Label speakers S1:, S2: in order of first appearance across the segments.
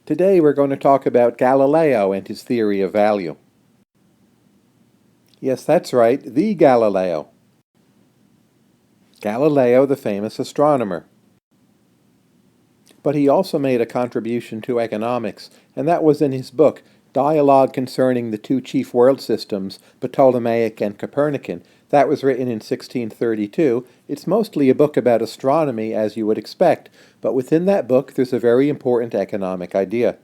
S1: Today we're going to talk about Galileo and his theory of value. Yes, that's right, the Galileo. Galileo, the famous astronomer. But he also made a contribution to economics, and that was in his book, Dialogue Concerning the Two Chief World Systems, Ptolemaic and Copernican. That was written in 1632. It's mostly a book about astronomy, as you would expect, but within that book there's a very important economic idea.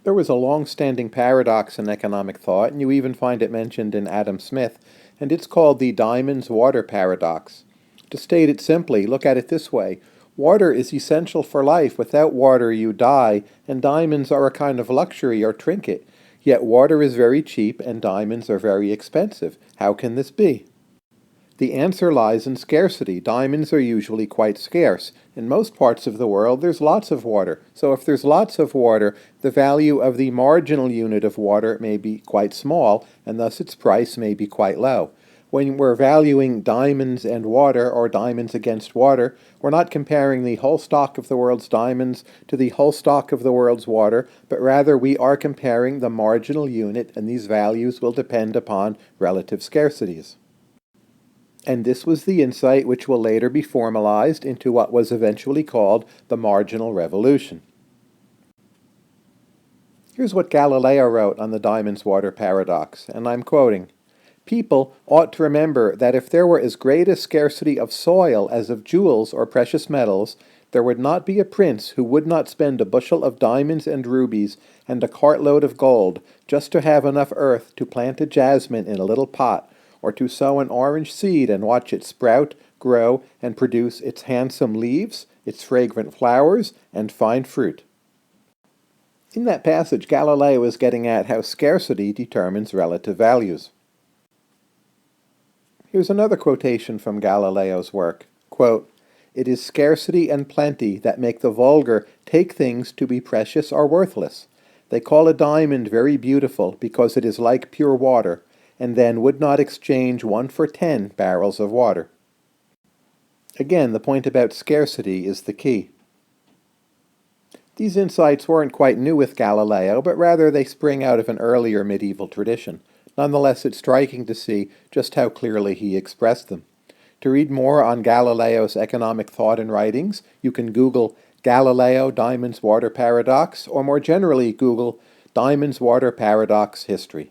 S1: There was a long-standing paradox in economic thought, and you even find it mentioned in Adam Smith, and it's called the diamonds-water paradox. To state it simply, look at it this way. Water is essential for life. Without water you die, and diamonds are a kind of luxury or trinket. Yet water is very cheap and diamonds are very expensive. How can this be? The answer lies in scarcity. Diamonds are usually quite scarce. In most parts of the world there's lots of water. So if there's lots of water, the value of the marginal unit of water may be quite small, and thus its price may be quite low. When we're valuing diamonds and water, or diamonds against water, we're not comparing the whole stock of the world's diamonds to the whole stock of the world's water, but rather we are comparing the marginal unit, and these values will depend upon relative scarcities. And this was the insight which will later be formalized into what was eventually called the marginal revolution. Here's what Galileo wrote on the diamonds-water paradox, and I'm quoting, "People ought to remember that if there were as great a scarcity of soil as of jewels or precious metals, there would not be a prince who would not spend a bushel of diamonds and rubies and a cartload of gold just to have enough earth to plant a jasmine in a little pot, or to sow an orange seed and watch it sprout, grow, and produce its handsome leaves, its fragrant flowers, and fine fruit." In that passage, Galileo is getting at how scarcity determines relative values. Here's another quotation from Galileo's work. Quote, "It is scarcity and plenty that make the vulgar take things to be precious or worthless. They call a diamond very beautiful because it is like pure water, and then would not exchange 1 for 10 barrels of water." Again, the point about scarcity is the key. These insights weren't quite new with Galileo, but rather they spring out of an earlier medieval tradition. Nonetheless, it's striking to see just how clearly he expressed them. To read more on Galileo's economic thought and writings, you can Google Galileo Diamonds-Water Paradox, or more generally Google Diamonds-Water Paradox History.